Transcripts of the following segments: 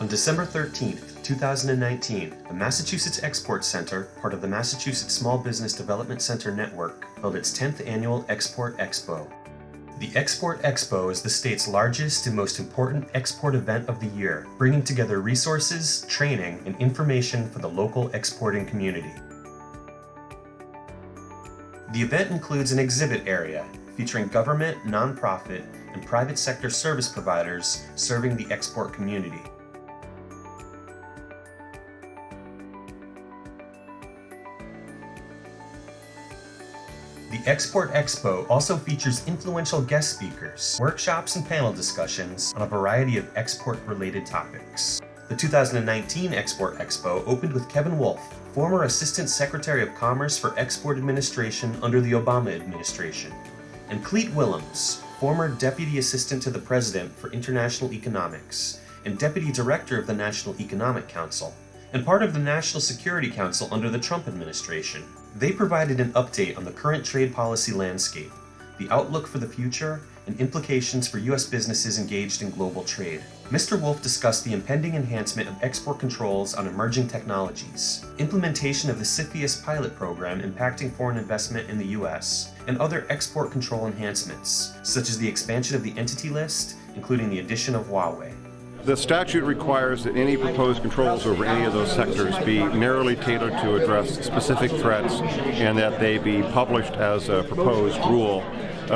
On December 13th, 2019, the Massachusetts Export Center, part of the Massachusetts Small Business Development Center Network, held its 10th annual Export Expo. The Export Expo is the state's largest and most important export event of the year, bringing together resources, training, and information for the local exporting community. The event includes an exhibit area featuring government, nonprofit, and private sector service providers serving the export community. The Export Expo also features influential guest speakers, workshops, and panel discussions on a variety of export-related topics. The 2019 Export Expo opened with Kevin Wolf, former Assistant Secretary of Commerce for Export Administration under the Obama administration, and Clete Willems, former Deputy Assistant to the President for International Economics and Deputy Director of the National Economic Council, and part of the National Security Council under the Trump administration. They provided an update on the current trade policy landscape, the outlook for the future, and implications for U.S. businesses engaged in global trade. Mr. Wolf discussed the impending enhancement of export controls on emerging technologies, implementation of the CFIUS pilot program impacting foreign investment in the U.S., and other export control enhancements, such as the expansion of the entity list, including the addition of Huawei. The statute requires that any proposed controls over any of those sectors be narrowly tailored to address specific threats and that they be published as a proposed rule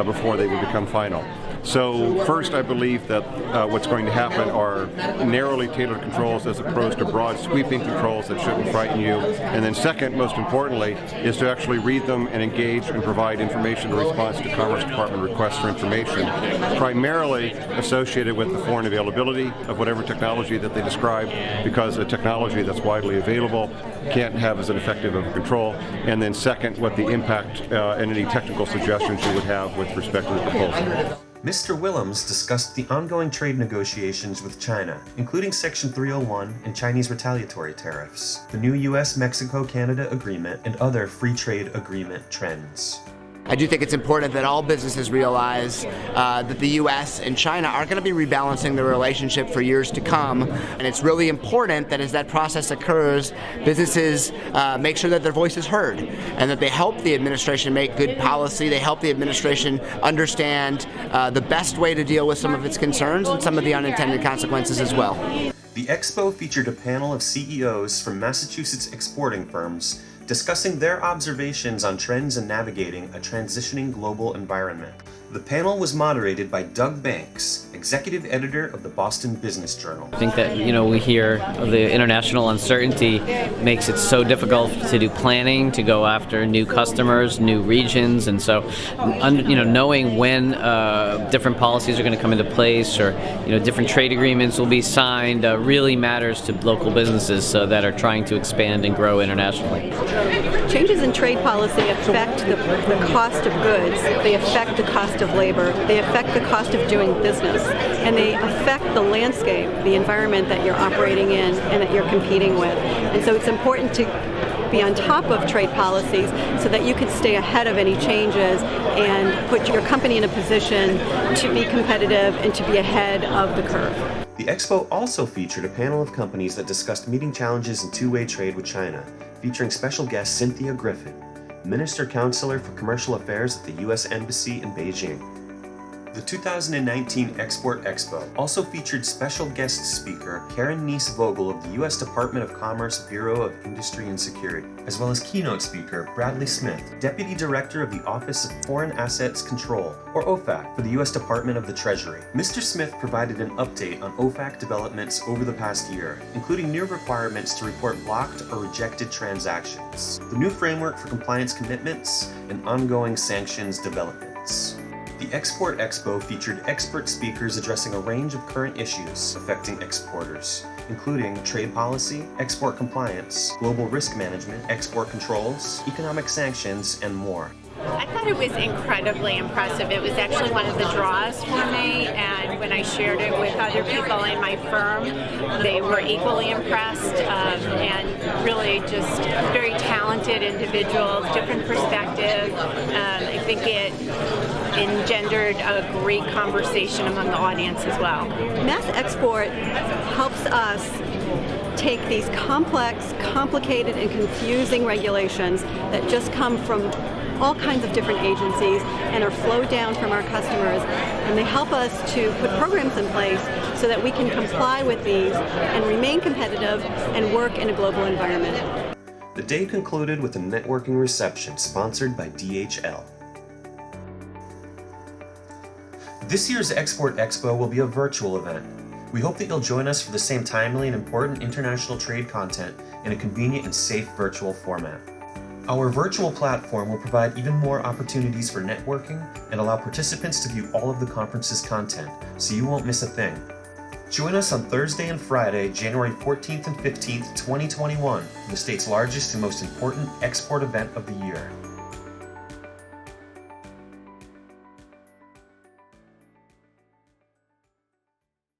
before they would become final. So first, I believe that what's going to happen are narrowly tailored controls as opposed to broad sweeping controls that shouldn't frighten you. And then second, most importantly, is to actually read them and engage and provide information in response to Commerce Department requests for information, primarily associated with the foreign availability of whatever technology that they describe, because a technology that's widely available can't have as an effective of a control. And then second, what the impact and any technical suggestions you would have with respect to the proposal. Mr. Willems discussed the ongoing trade negotiations with China, including Section 301 and Chinese retaliatory tariffs, the new U.S.-Mexico-Canada agreement, and other free trade agreement trends. I do think it's important that all businesses realize that the U.S. and China are going to be rebalancing their relationship for years to come, and it's really important that as that process occurs, businesses make sure that their voice is heard and that they help the administration make good policy, they help the administration understand the best way to deal with some of its concerns and some of the unintended consequences as well. The Expo featured a panel of CEOs from Massachusetts exporting firms discussing their observations on trends in navigating a transitioning global environment. The panel was moderated by Doug Banks, executive editor of the Boston Business Journal. I think that, we hear of the international uncertainty makes it so difficult to do planning, to go after new customers, new regions, and so, knowing when different policies are going to come into place or, different trade agreements will be signed really matters to local businesses that are trying to expand and grow internationally. Changes in trade policy affect the cost of goods, they affect the cost of labor, they affect the cost of doing business, and they affect the landscape, the environment that you're operating in and that you're competing with. And so it's important to be on top of trade policies so that you can stay ahead of any changes and put your company in a position to be competitive and to be ahead of the curve. The Expo also featured a panel of companies that discussed meeting challenges in two-way trade with China, featuring special guest Cynthia Griffin, Minister Counselor for Commercial Affairs at the U.S. Embassy in Beijing. The 2019 Export Expo also featured special guest speaker Karen Neese-Vogel of the U.S. Department of Commerce Bureau of Industry and Security, as well as keynote speaker Bradley Smith, Deputy Director of the Office of Foreign Assets Control, or OFAC, for the U.S. Department of the Treasury. Mr. Smith provided an update on OFAC developments over the past year, including new requirements to report blocked or rejected transactions, the new framework for compliance commitments, and ongoing sanctions developments. The Export Expo featured expert speakers addressing a range of current issues affecting exporters, including trade policy, export compliance, global risk management, export controls, economic sanctions, and more. I thought it was incredibly impressive. It was actually one of the draws for me, and when I shared it with other people in my firm, they were equally impressed, and really just very talented individuals, different perspectives. I think it engendered a great conversation among the audience as well. Mass export helps us take these complex, complicated, and confusing regulations that just come from all kinds of different agencies and are flowed down from our customers, and they help us to put programs in place so that we can comply with these and remain competitive and work in a global environment. The day concluded with a networking reception sponsored by DHL. This year's Export Expo will be a virtual event. We hope that you'll join us for the same timely and important international trade content in a convenient and safe virtual format. Our virtual platform will provide even more opportunities for networking and allow participants to view all of the conference's content, so you won't miss a thing. Join us on Thursday and Friday, January 14th and 15th, 2021, for the state's largest and most important export event of the year.